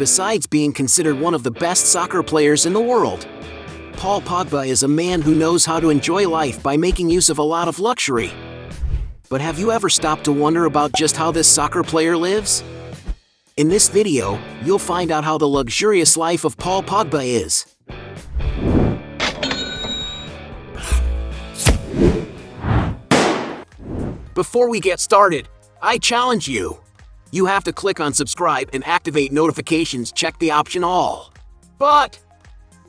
besides being considered one of the best soccer players in the world. Paul Pogba is a man who knows how to enjoy life by making use of a lot of luxury. But have you ever stopped to wonder about just how this soccer player lives? In this video, you'll find out how the luxurious life of Paul Pogba is. Before we get started, I challenge you. You have to click on subscribe and activate notifications, check the option all. But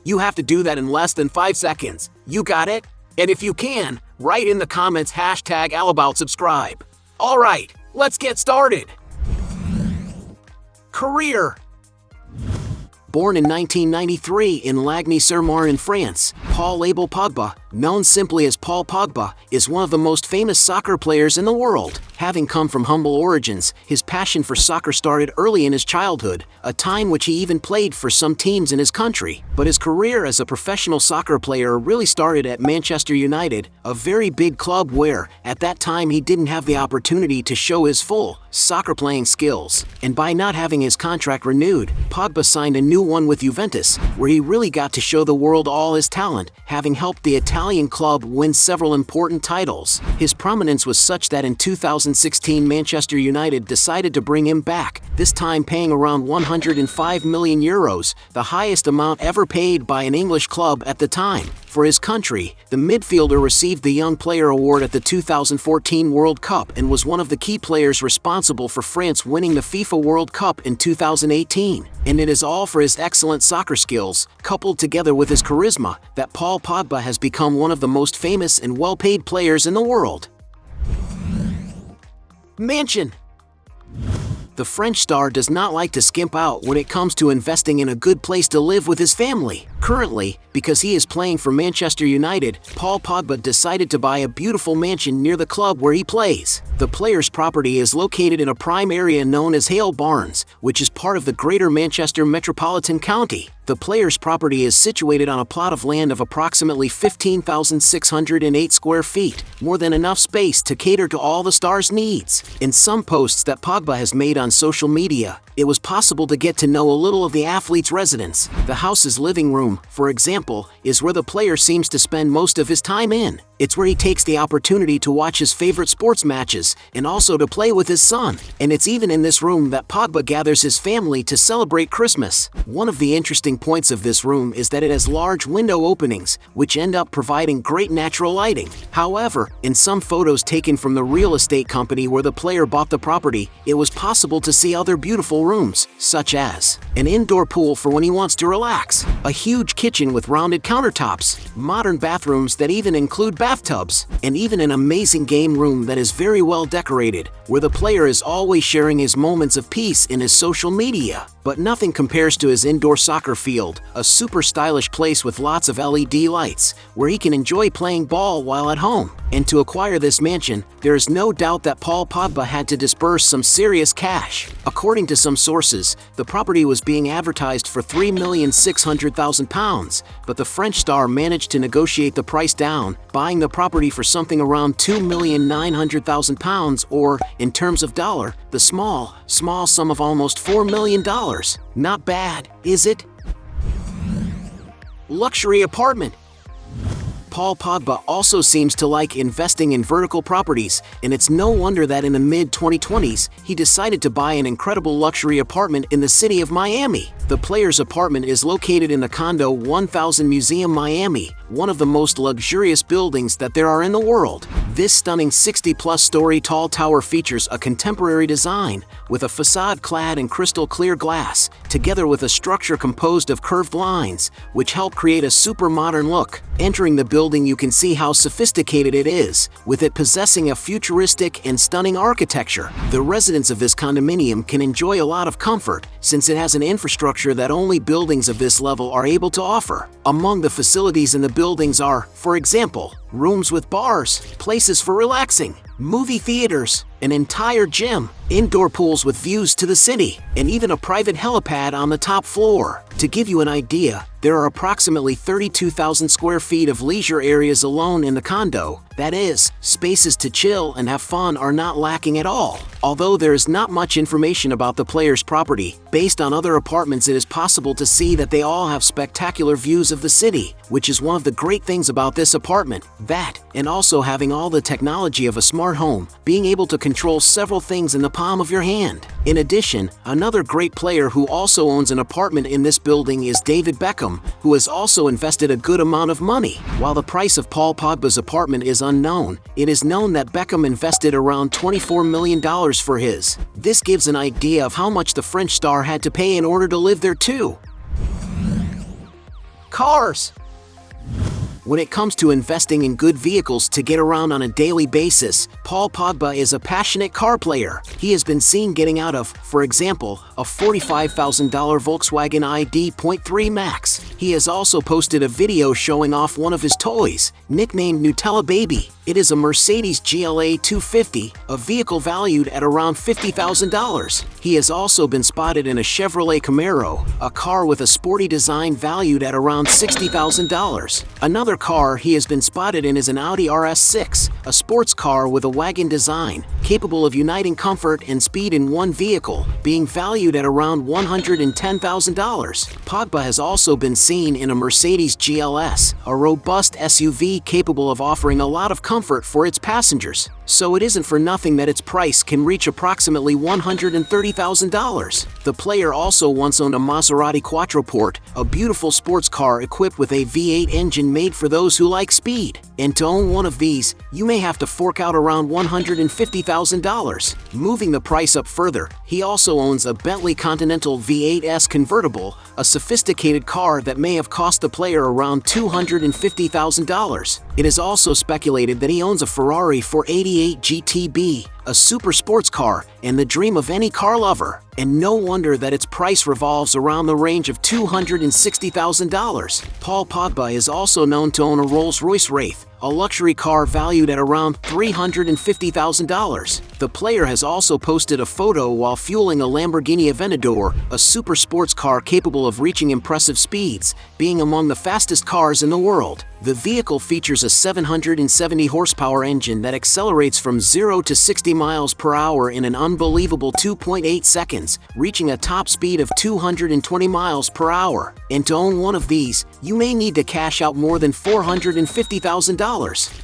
you have to do that in less than 5 seconds. You got it? And if you can, write in the comments #AllAboutSubscribe. Alright, let's get started. Career. Born in 1993 in Lagny-sur-Marne in France, Paul Pogba, known simply as Paul Pogba, is one of the most famous soccer players in the world. Having come from humble origins, his passion for soccer started early in his childhood, a time which he even played for some teams in his country. But his career as a professional soccer player really started at Manchester United, a very big club where, at that time, he didn't have the opportunity to show his full soccer playing skills. And by not having his contract renewed, Pogba signed a new one with Juventus, where he really got to show the world all his talent, having helped the Italian club win several important titles. His prominence was such that in 2016 Manchester United decided to bring him back, this time paying around €105 million, the highest amount ever paid by an English club at the time. For his country, the midfielder received the Young Player Award at the 2014 World Cup and was one of the key players responsible for France winning the FIFA World Cup in 2018. And it is all for his excellent soccer skills, coupled together with his charisma, that Paul Pogba has become one of the most famous and well-paid players in the world. Mansion. The French star does not like to skimp out when it comes to investing in a good place to live with his family. Currently, because he is playing for Manchester United, Paul Pogba decided to buy a beautiful mansion near the club where he plays. The player's property is located in a prime area known as Hale Barnes, which is part of the Greater Manchester Metropolitan County. The player's property is situated on a plot of land of approximately 15,608 square feet, more than enough space to cater to all the star's needs. In some posts that Pogba has made on social media, it was possible to get to know a little of the athlete's residence. The house's living room, for example, is where the player seems to spend most of his time in. It's where he takes the opportunity to watch his favorite sports matches and also to play with his son. And it's even in this room that Pogba gathers his family to celebrate Christmas. One of the interesting points of this room is that it has large window openings, which end up providing great natural lighting. However, in some photos taken from the real estate company where the player bought the property, it was possible to see other beautiful rooms, such as an indoor pool for when he wants to relax, a huge kitchen with rounded countertops, modern bathrooms that even include bathtubs, and even an amazing game room that is very well decorated, where the player is always sharing his moments of peace in his social media. But nothing compares to his indoor soccer field, a super stylish place with lots of LED lights, where he can enjoy playing ball while at home. And to acquire this mansion, there is no doubt that Paul Pogba had to disburse some serious cash. According to some sources, the property was being advertised for £3,600,000, but the French star managed to negotiate the price down, buying the property for something around £2,900,000, or, in terms of dollar, the small sum of almost $4 million. Not bad, is it? Luxury apartment. Paul Pogba also seems to like investing in vertical properties, and it's no wonder that in the mid-2020s, he decided to buy an incredible luxury apartment in the city of Miami. The player's apartment is located in the condo 1000 Museum Miami, one of the most luxurious buildings that there are in the world. This stunning 60-plus story tall tower features a contemporary design, with a facade clad in crystal clear glass, together with a structure composed of curved lines, which help create a super modern look. Entering the building, you can see how sophisticated it is, with it possessing a futuristic and stunning architecture. The residents of this condominium can enjoy a lot of comfort, since it has an infrastructure that only buildings of this level are able to offer. Among the facilities in the buildings are, for example, rooms with bars, places for relaxing, movie theaters, an entire gym, indoor pools with views to the city, and even a private helipad on the top floor. To give you an idea, There are approximately 32,000 square feet of leisure areas alone in the condo. That is, spaces to chill and have fun are not lacking at all. Although there is not much information about the player's property, based on other apartments it is possible to see that they all have spectacular views of the city, which is one of the great things about this apartment. That, and also having all the technology of a smart home, being able to control several things in the palm of your hand. In addition, another great player who also owns an apartment in this building is David Beckham, who has also invested a good amount of money. While the price of Paul Pogba's apartment is unknown, it is known that Beckham invested around $24 million for his. This gives an idea of how much the French star had to pay in order to live there too. Cars. When it comes to investing in good vehicles to get around on a daily basis, Paul Pogba is a passionate car player. He has been seen getting out of, for example, a $45,000 Volkswagen ID.3 Max. He has also posted a video showing off one of his toys, nicknamed Nutella Baby. It is a Mercedes GLA 250, a vehicle valued at around $50,000. He has also been spotted in a Chevrolet Camaro, a car with a sporty design valued at around $60,000. Another car he has been spotted in is an Audi RS6, a sports car with a wagon design, capable of uniting comfort and speed in one vehicle, being valued at around $110,000. Pogba has also been seen in a Mercedes GLS, a robust SUV capable of offering a lot of comfort for its passengers. So it isn't for nothing that its price can reach approximately $130,000. The player also once owned a Maserati Quattroporte, a beautiful sports car equipped with a V8 engine made for those who like speed. And to own one of these, you may have to fork out around $150,000. Moving the price up further, he also owns a Bentley Continental V8S convertible, a sophisticated car that may have cost the player around $250,000. It is also speculated that he owns a Ferrari 488 GTB, a super sports car, and the dream of any car lover. And no wonder that its price revolves around the range of $260,000. Paul Pogba is also known to own a Rolls-Royce Wraith, a luxury car valued at around $350,000. The player has also posted a photo while fueling a Lamborghini Aventador, a super sports car capable of reaching impressive speeds, being among the fastest cars in the world. The vehicle features a 770 horsepower engine that accelerates from 0 to 60 miles per hour in an unbelievable 2.8 seconds, reaching a top speed of 220 miles per hour. And to own one of these, you may need to cash out more than $450,000.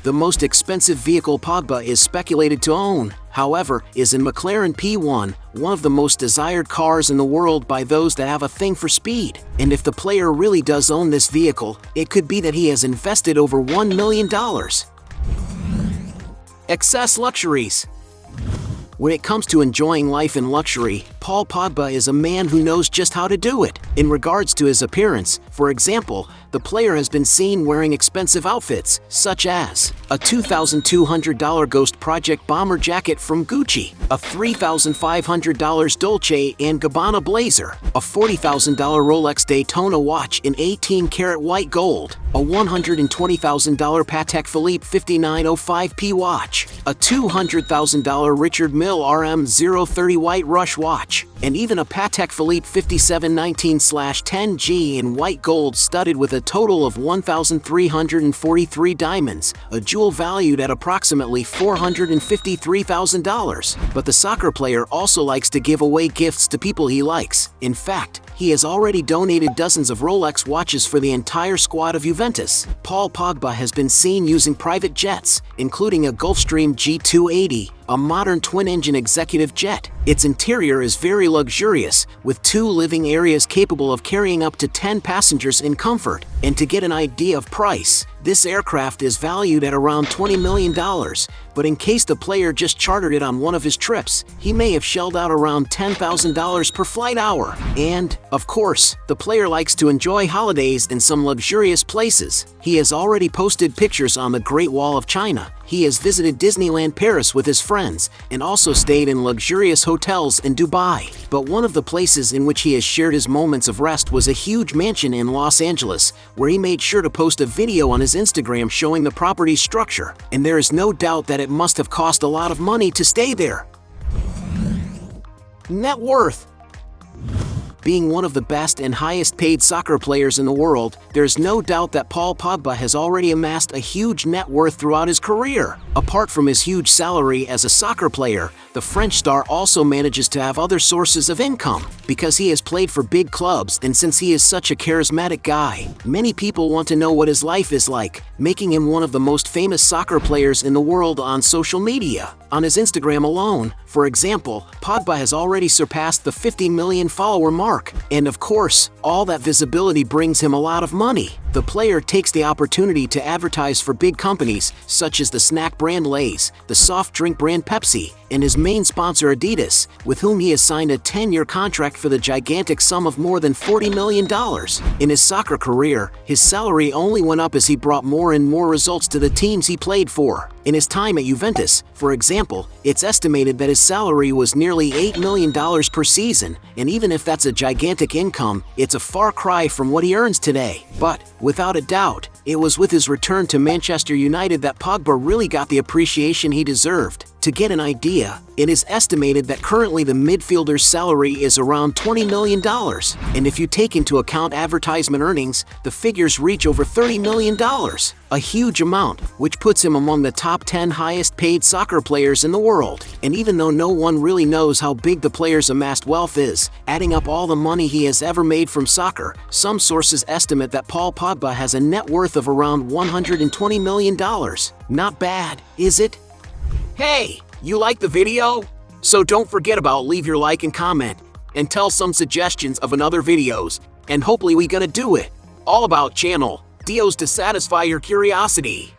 The most expensive vehicle Pogba is speculated to own, however, is an McLaren P1, one of the most desired cars in the world by those that have a thing for speed. And if the player really does own this vehicle, it could be that he has invested over $1 million. Excess luxuries. When it comes to enjoying life in luxury, Paul Pogba is a man who knows just how to do it. In regards to his appearance, for example, the player has been seen wearing expensive outfits, such as a $2,200 Ghost Project bomber jacket from Gucci, a $3,500 Dolce & Gabbana blazer, a $40,000 Rolex Daytona watch in 18-karat white gold, a $120,000 Patek Philippe 5905P watch, a $200,000 Richard Mille RM030 White Rush watch, and even a Patek Philippe 5719/10G in white gold studded with a total of 1,343 diamonds, a jewel valued at approximately $453,000. But the soccer player also likes to give away gifts to people he likes. In fact, he has already donated dozens of Rolex watches for the entire squad of Juventus. Paul Pogba has been seen using private jets, including a Gulfstream G280, a modern twin-engine executive jet. Its interior is very luxurious, with 2 living areas capable of carrying up to 10 passengers in comfort. And to get an idea of price, this aircraft is valued at around $20 million, but in case the player just chartered it on one of his trips, he may have shelled out around $10,000 per flight hour. And, of course, the player likes to enjoy holidays in some luxurious places. He has already posted pictures on the Great Wall of China. He has visited Disneyland Paris with his friends, and also stayed in luxurious hotels in Dubai. But one of the places in which he has shared his moments of rest was a huge mansion in Los Angeles, where he made sure to post a video on his Instagram showing the property's structure. And there is no doubt that it must have cost a lot of money to stay there. Net worth. Being one of the best and highest paid soccer players in the world, there's no doubt that Paul Pogba has already amassed a huge net worth throughout his career. Apart from his huge salary as a soccer player, the French star also manages to have other sources of income. Because he has played for big clubs and since he is such a charismatic guy, many people want to know what his life is like, making him one of the most famous soccer players in the world on social media. On his Instagram alone, for example, Pogba has already surpassed the 50 million follower mark. And of course, all that visibility brings him a lot of money. The player takes the opportunity to advertise for big companies such as the snack brand Lay's, the soft drink brand Pepsi, and his main sponsor Adidas, with whom he has signed a 10-year contract for the gigantic sum of more than $40 million. In his soccer career, his salary only went up as he brought more and more results to the teams he played for. In his time at Juventus, for example, it's estimated that his salary was nearly $8 million per season, and even if that's a gigantic income, it's a far cry from what he earns today. But, without a doubt, it was with his return to Manchester United that Pogba really got the appreciation he deserved. To get an idea, it is estimated that currently the midfielder's salary is around $20 million, and if you take into account advertisement earnings, the figures reach over $30 million. A huge amount, which puts him among the top 10 highest paid soccer players in the world. And even though no one really knows how big the player's amassed wealth is, adding up all the money he has ever made from soccer, some sources estimate that Paul Pogba has a net worth of around $120 million. Not bad, is it? Hey, you like the video? So don't forget about leave your like and comment, and tell some suggestions of another videos, and hopefully we gonna do it. All about channel deals to satisfy your curiosity.